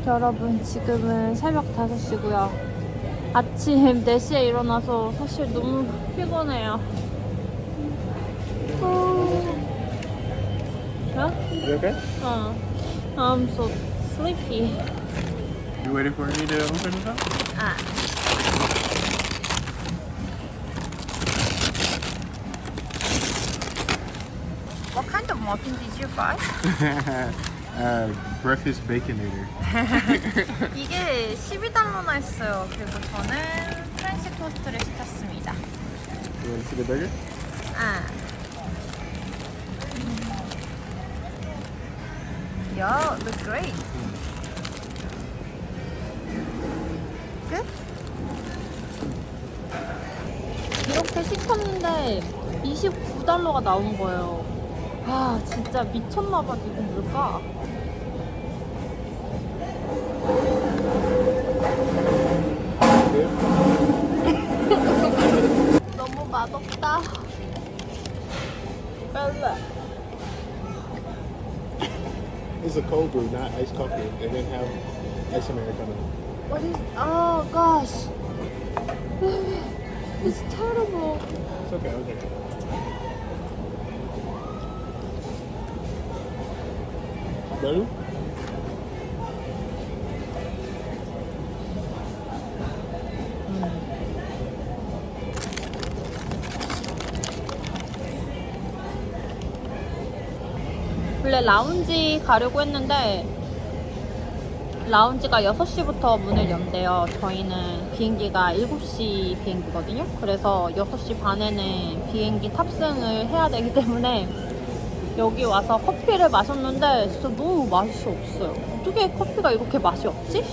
여러분, 지금은 새벽 5시고요. 아침 4시에 일어나서 사실 너무 피곤해요. 어? You okay? I'm so sleepy. You waiting for me to open it up? What kind of muffin did you buy? Breakfast baconator. 이게 12달러나 했어요. 그리고 저는 프렌치 토스트를 시켰습니다. You want to see the burger? Yo, looks great. Good? 이렇게 시켰는데 29달러가 나온 거예요. 아, 진짜 미쳤나봐. 이거 뭘까? 너무 맛없다. 별로. It's a cold brew, not iced coffee. They didn't have ice Americano. What is? Oh gosh, it's terrible. It's okay, okay. Better? 원래 라운지 가려고 했는데 라운지가 6시부터 문을 연대요. 저희는 비행기가 7시 비행기거든요. 그래서 6시 반에는 비행기 탑승을 해야 되기 때문에 여기 와서 커피를 마셨는데 진짜 너무 맛이 없어요. 어떻게 커피가 이렇게 맛이 없지?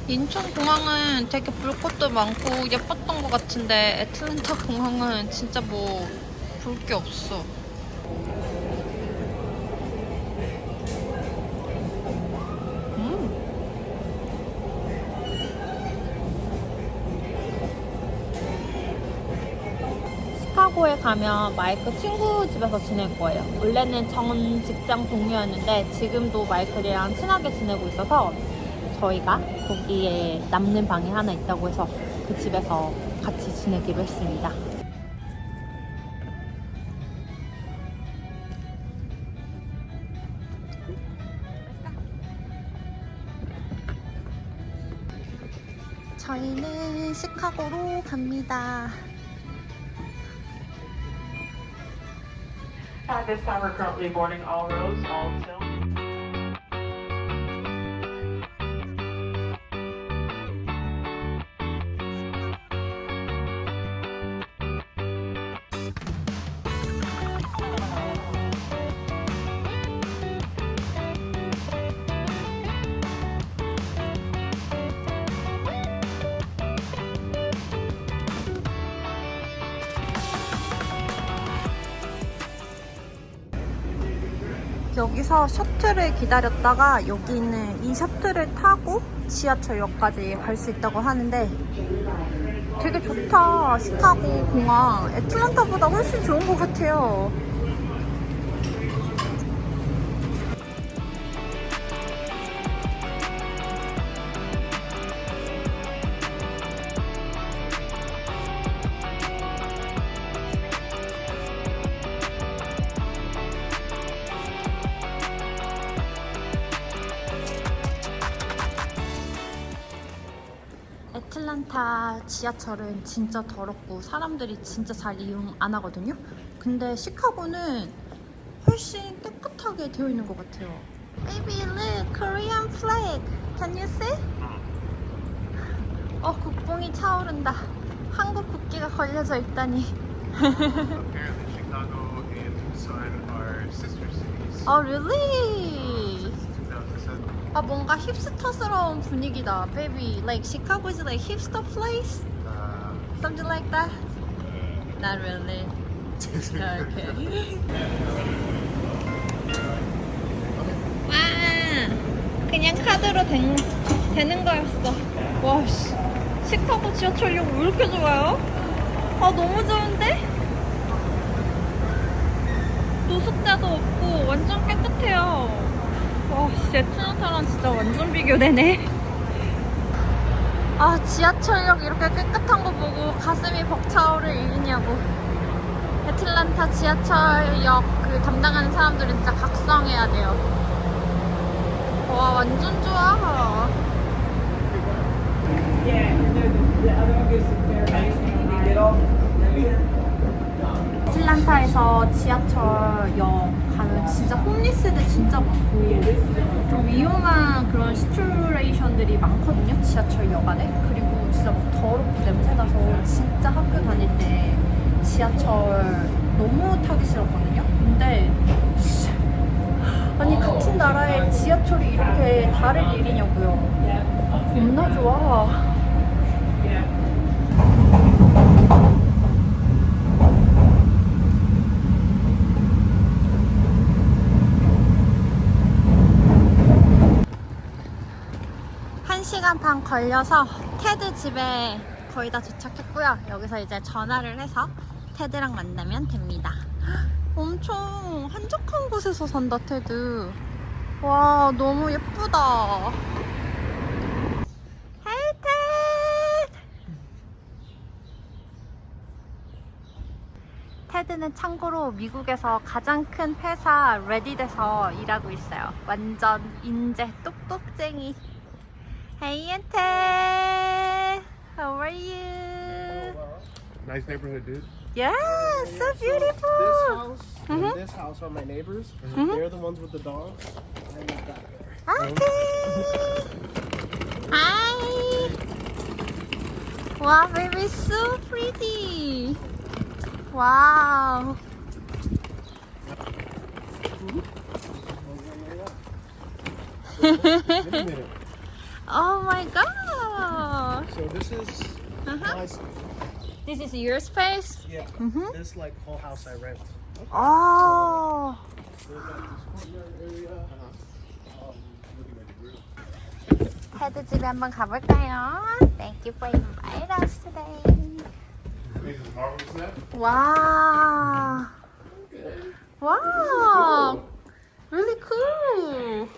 인천공항은 되게 볼 것도 많고 예뻤던 것 같은데 애틀랜타 공항은 진짜 뭐 볼 게 없어. 시카고에 가면 마이클 친구 집에서 지낼 거예요. 원래는 전 직장 동료였는데 지금도 마이클이랑 친하게 지내고 있어서 저희가 거기에 남는 방이 하나 있다고 해서 그 집에서 같이 지내기로 했습니다. 저희는 시카고로 갑니다. At this time, we're currently boarding all rows, all till. 여기서 셔틀을 기다렸다가 여기 있는 이 셔틀을 타고 지하철역까지 갈 수 있다고 하는데 되게 좋다. 시카고 공항 애틀랜타보다 훨씬 좋은 것 같아요. 애틀랜타 지하철은 진짜 더럽고 사람들이 진짜 잘 이용 안 하거든요. 근데 시카고는 훨씬 깨끗하게 되어 있는 것 같아요. Baby, look, Korean flag. Can you see? 국뽕이 차오른다. 한국 국기가 걸려져 있다니. Apparently Chicago and Tucson are sister cities. Oh, really? 2007. 뭔가 힙스터스러운 분위기다. Baby, like Chicago is like hipster place? Something like that? Not really. Okay. 와, 그냥 카드로 되는 거였어. 와, 씨. 시카고 지하철역 왜 이렇게 좋아요? 너무 좋은데? 노숙자도 없고 완전 깨끗해요. 와, 베트남타랑 진짜 완전 비교되네. 아, 지하철역 이렇게 깨끗한 거 보고 가슴이 벅차오를 일이냐고. 애틀란타 지하철역 그 담당하는 사람들은 진짜 각성해야 돼요. 와, 완전 좋아. 애틀란타에서 지하철역 가면 진짜 홈리스들 진짜 많고 좀 위험한 그런 시츄레이션들이 많거든요, 지하철역 안에. 그리고 진짜 막 더럽고 냄새나서 진짜 학교 다닐 때 지하철 너무 타기 싫었거든요. 근데 아니, 같은 나라에 지하철이 이렇게 다를 일이냐고요. 겁나 좋아. 한 시간 반 걸려서 테드 집에 거의 다 도착했고요. 여기서 이제 전화를 해서 테드랑 만나면 됩니다. 엄청 한적한 곳에서 산다, 테드. 와, 너무 예쁘다. 헤이, 테드! 테드는 참고로 미국에서 가장 큰 회사 레딧에서 일하고 있어요. 완전 인재 똑똑쟁이. Hey, Ted! How are you? Nice neighborhood, dude. Yeah, so This beautiful. house Mhm. and this house are my neighbors. Mhm. They're the ones with the dogs. I live back there. Okay. Hi. Wow, baby, so pretty. Wow. Wait a minute. Oh my god. So this is my space. This is your space? Yeah. Mhm. This like whole house I rent. Oh. There's like this courtyard area. Looking at the grill. 테드 집에 한번 가볼까요? Thank you for inviting us today. This is marvelous net. Wow. Wow. Really cool.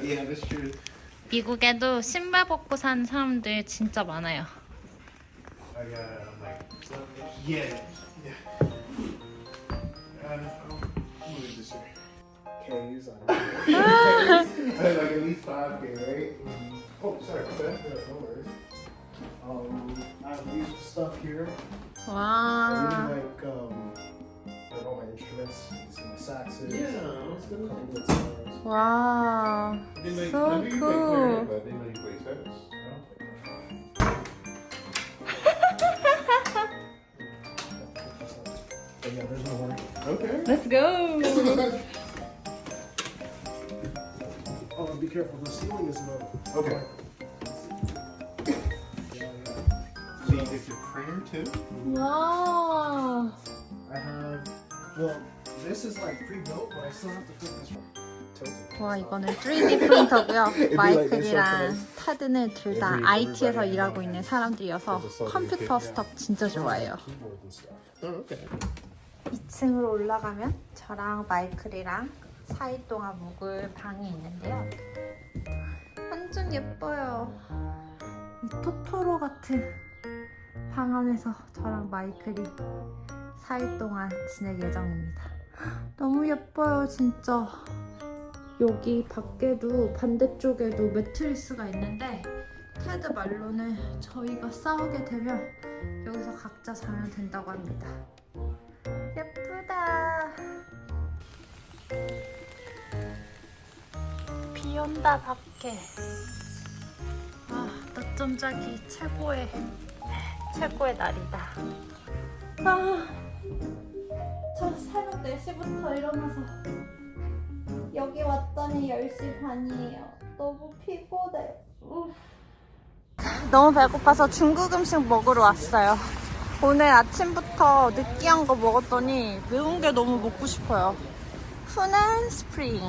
Yeah, that's true. 미국에도 신발 벗고 사는 사람들 진짜 많아요. I got yeah. Who is this here? K's. I had like at least 5K, right? Oh, sorry, what's that? No worries. I have these stuff here. I 와. really like all my instruments. You see my saxes. that's a couple of guitars. 와. So I knew you played cool. clarinet, but I didn't know you played sax. But yeah, there's no worry. Okay. Let's go. Oh, and be careful. The ceiling is low. Okay. So you get your printer too? 와. I have. Well, this is like pre-built, but I still have to put this one. Tilted. 와, 이거는 3D 프린터고요. like 마이클이랑 this 테드는 둘 다 IT에서 일하고 있는 사람들이어서 컴퓨터 스톱 진짜 좋아해요. Keyboard and stuff. Oh, okay. 2층으로 올라가면 저랑 마이클이랑 4일 동안 묵을 방이 있는데요. 완전 예뻐요. 이 토토로 같은 방 안에서 저랑 마이클이 4일 동안 지낼 예정입니다. 너무 예뻐요, 진짜. 여기 밖에도 반대쪽에도 매트리스가 있는데 테드 말로는 저희가 싸우게 되면 여기서 각자 자면 된다고 합니다. 예쁘다. 비 온다 밖에. 아, 낮 좀 자기 최고의 날이다. 아, 저 새벽 4시부터 일어나서 여기 왔더니 10시 반이에요. 너무 피곤해. 너무 배고파서 중국 음식 먹으러 왔어요. 오늘 아침부터 느끼한 거 먹었더니 매운 게 너무 먹고 싶어요. 후난 스프링.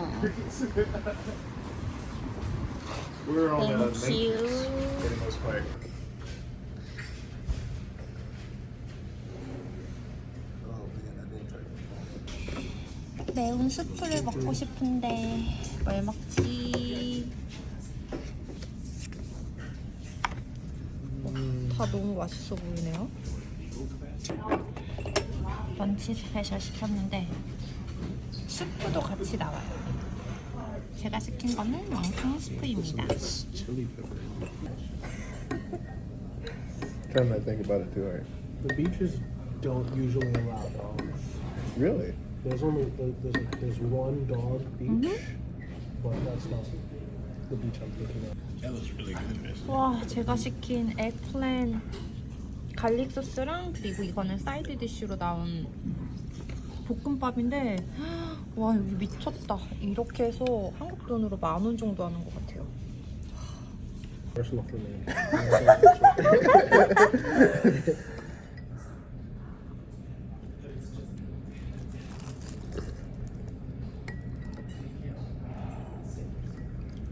We're on the Thank you. for the most part. Oh man, I didn't try. 매운 스프를 먹고 싶은데 뭘 먹지? 다 너무 맛있어 보이네요. 런치 스페셜 시켰는데 스프도 같이 나와요. 제가 시킨 거는 왕창 스프입니다. Chili pepper. Trying to think about it too hard. The beaches don't usually allow dogs. Really? There's only there's one dog beach, but that's not the beach I'm thinking of. That looks really good. 와, 제가 시킨 에ggplant 갈릭 소스랑 그리고 이거는 사이드 디쉬로 나온 볶음밥인데 와, 여기 미쳤다. 이렇게 해서 한국 돈으로 10,000원 정도 하는 것 같아요. Personal for me.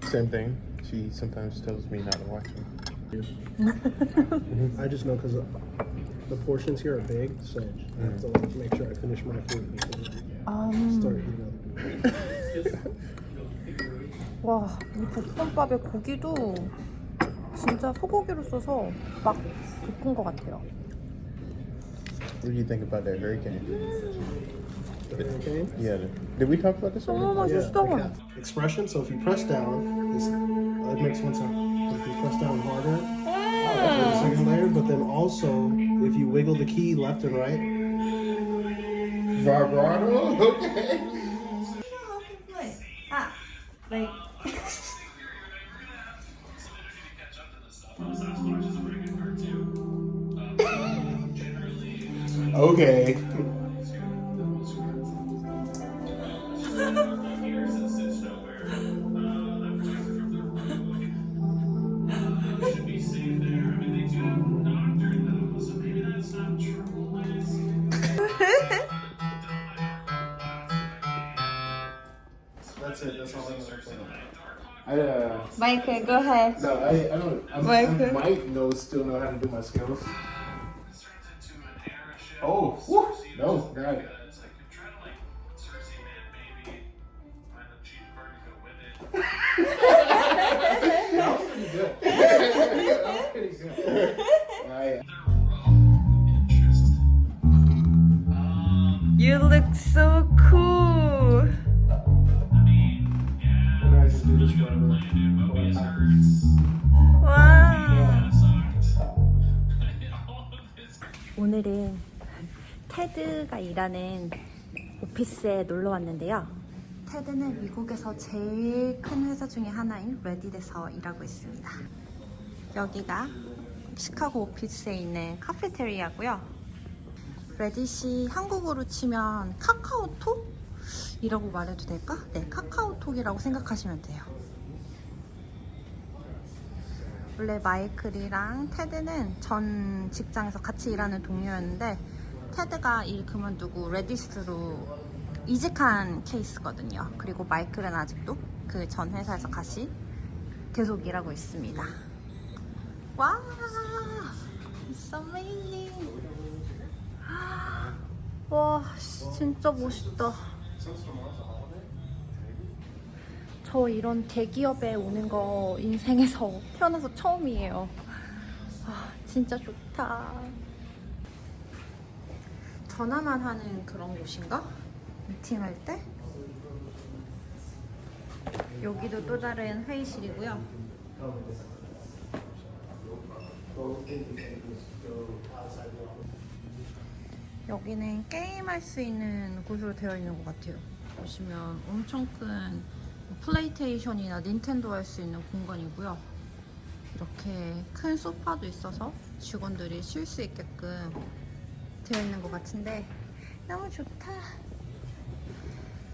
Same thing. She sometimes tells me not to watch them. I just know because the portions here are big, so I have to like, make sure I finish my food before I start eating other people. 와, 이 볶음밥의 고기도 진짜 소고기로 써서 막 볶은 것 같아요. What do you think about that hurricane? Okay. Yeah. Did we talk about this 너무 already? Yeah, 맛있어. the cat expression. So if you press down, it makes one sound. If you press down harder, for the second layer. But then also, if you wiggle the key left and right, Vibrato? Okay. 아, 네. Okay. that's it. That's all I know. 마이클, go ahead. No, I don't. I might still know how to do my skills. Oh, woo, no, got it. That was pretty good. That was pretty good. Alright. You look so cool. And I just do this forever. 와. 오늘은 테드가 일하는 오피스에 놀러 왔는데요. 테드는 미국에서 제일 큰 회사 중에 하나인 레딧에서 일하고 있습니다. 여기가 시카고 오피스에 있는 카페테리아고요. 레딧이 한국어로 치면 카카오톡? 이라고 말해도 될까? 네, 카카오톡이라고 생각하시면 돼요. 원래 마이클이랑 테드는 전 직장에서 같이 일하는 동료였는데 테드가 일 그만두고 레딧으로 이직한 케이스거든요. 그리고 마이클은 아직도 그 전 회사에서 같이 계속 일하고 있습니다. 와, it's amazing. 와, 진짜 멋있다. 저 이런 대기업에 오는 거 인생에서 태어나서 처음이에요. 아, 진짜 좋다. 전화만 하는 그런 곳인가? 미팅할 때? 여기도 또 다른 회의실이고요. 여기는 게임할 수 있는 곳으로 되어 있는 것 같아요. 보시면 엄청 큰 플레이테이션이나 닌텐도 할 수 있는 공간이고요. 이렇게 큰 소파도 있어서 직원들이 쉴 수 있게끔 되어 있는 것 같은데 너무 좋다.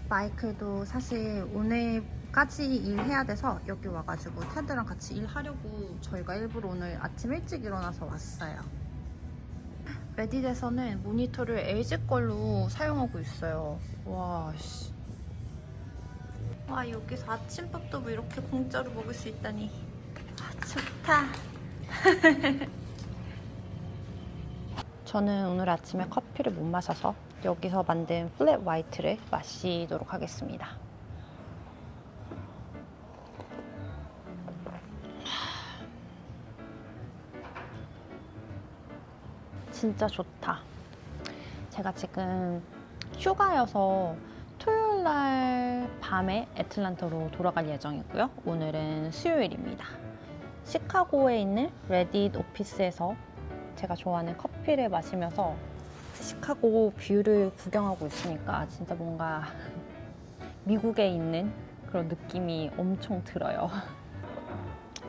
마이클도 사실 오늘까지 일해야 돼서 여기 와가지고 테드랑 같이 일하려고 저희가 일부러 오늘 아침 일찍 일어나서 왔어요. 레딧에서는 모니터를 LG 걸로 사용하고 있어요. 와, 씨. 와, 여기서 아침밥도 뭐 이렇게 공짜로 먹을 수 있다니. 아, 좋다. 저는 오늘 아침에 커피를 못 마셔서 여기서 만든 플랫 화이트를 마시도록 하겠습니다. 진짜 좋다. 제가 지금 휴가여서 토요일날 밤에 애틀랜타로 돌아갈 예정이고요. 오늘은 수요일입니다. 시카고에 있는 레딧 오피스에서 제가 좋아하는 커피를 마시면서 시카고 뷰를 구경하고 있으니까 진짜 뭔가 미국에 있는 그런 느낌이 엄청 들어요.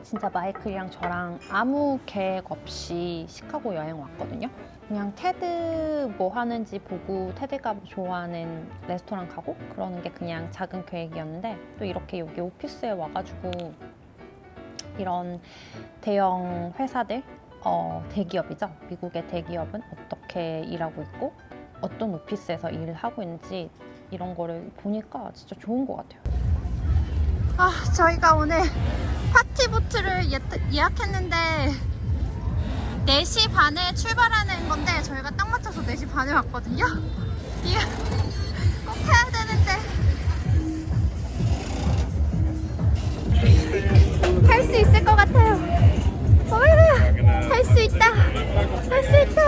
진짜 마이클이랑 저랑 아무 계획 없이 시카고 여행 왔거든요. 그냥 테드 뭐 하는지 보고 테드가 좋아하는 레스토랑 가고 그러는 게 그냥 작은 계획이었는데 또 이렇게 여기 오피스에 와가지고 이런 대형 회사들, 대기업이죠. 미국의 대기업은 어떻게 일하고 있고 어떤 오피스에서 일을 하고 있는지 이런 거를 보니까 진짜 좋은 것 같아요. 저희가 오늘 파티보트를 예약했는데 4시 반에 출발하는 건데 저희가 딱 맞춰서 4시 반에 왔거든요. 이거 꼭 해야 되는데 할 수 있을 것 같아요. 할 수 있다. 할 수 있다.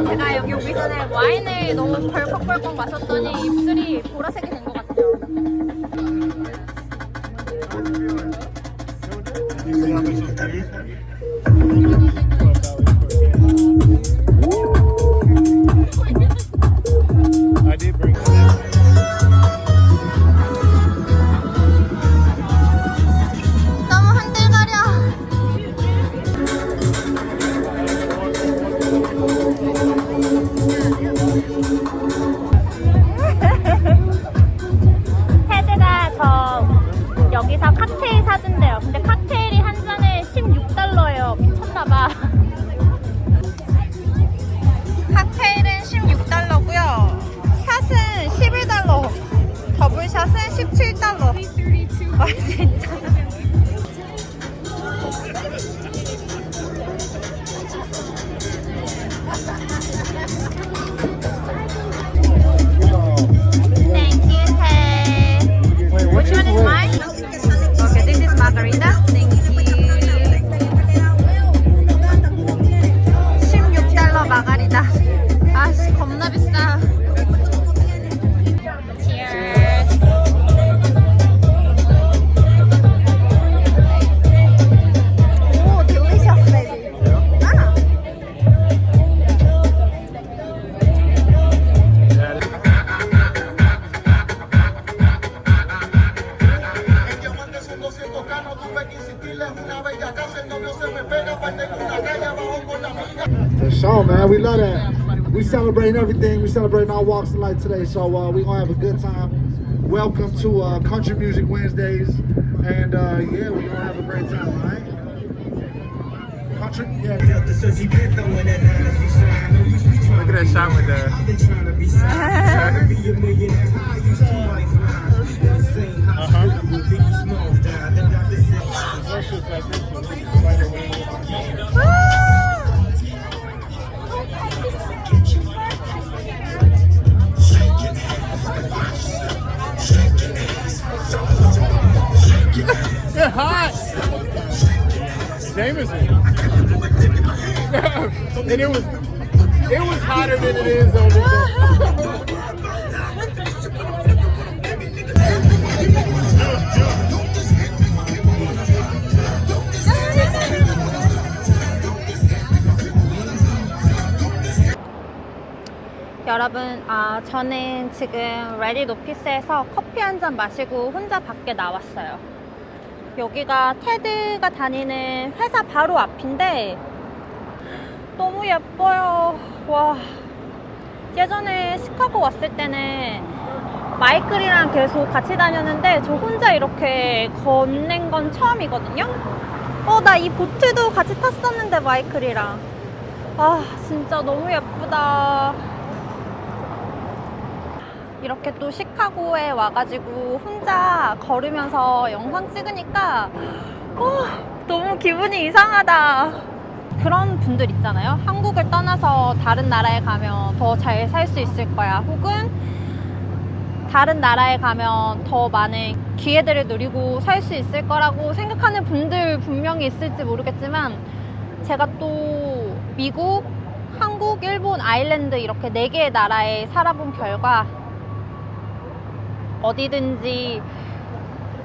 제가 여기 오기 전에 와인을 너무 벌컥벌컥 마셨더니 입술이 보라색이 된 것 같아요. I did bring 너무 흔들거려. 테드가 저 여기서 칵테일 사준대요. 근데 칵테일이 한 잔에 $16예요. 미쳤나봐. 칵테일은 $16고요. 샷은 $11. 더블샷은 $17. 와 진짜. Thank you, Ted. Which one is mine? Okay, this is margarita. Thank you. $16 마가리다. 아씨 겁나 비싸. Cheers. 오, delicious, baby. 아. For sure, man. We love that. We celebrating everything. We celebrating all walks of life today. So we gonna have a good time. Welcome to Country Music Wednesdays, and yeah, we gonna have a great time, all right? Country, yeah. Look at that shot with the. They're hot. Jameson. And it was hotter than it is over there. 여러분, 저는 지금 레딧 오피스에서 커피 한 잔 마시고 혼자 밖에 나왔어요. 여기가 테드가 다니는 회사 바로 앞인데 너무 예뻐요. 와, 예전에 시카고 왔을 때는 마이클이랑 계속 같이 다녔는데 저 혼자 이렇게 건넨 건 처음이거든요. 나 이 보트도 같이 탔었는데 마이클이랑. 아 진짜 너무 예쁘다. 이렇게 또 시카고에 와가지고 혼자 걸으면서 영상 찍으니까 너무 기분이 이상하다. 그런 분들 있잖아요. 한국을 떠나서 다른 나라에 가면 더 잘 살 수 있을 거야. 혹은 다른 나라에 가면 더 많은 기회들을 누리고 살 수 있을 거라고 생각하는 분들 분명히 있을지 모르겠지만, 제가 또 미국, 한국, 일본, 아일랜드 이렇게 4개의 나라에 살아본 결과 어디든지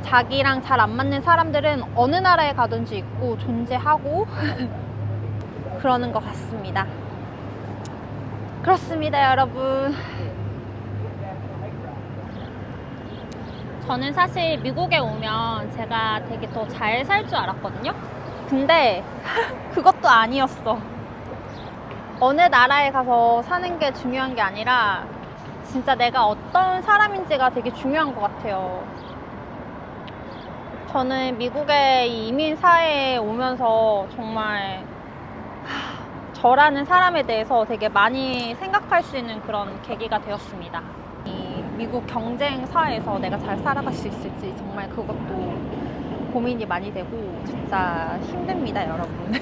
자기랑 잘 안 맞는 사람들은 어느 나라에 가든지 있고 존재하고 그러는 것 같습니다. 그렇습니다, 여러분. 저는 사실 미국에 오면 제가 되게 더 잘 살 줄 알았거든요. 근데 그것도 아니었어. 어느 나라에 가서 사는 게 중요한 게 아니라 진짜 내가 어떤 사람인지가 되게 중요한 것 같아요. 저는 미국의 이 이민 사회에 오면서 정말 저라는 사람에 대해서 되게 많이 생각할 수 있는 그런 계기가 되었습니다. 이 미국 경쟁 사회에서 내가 잘 살아갈 수 있을지 정말 그것도 고민이 많이 되고 진짜 힘듭니다, 여러분.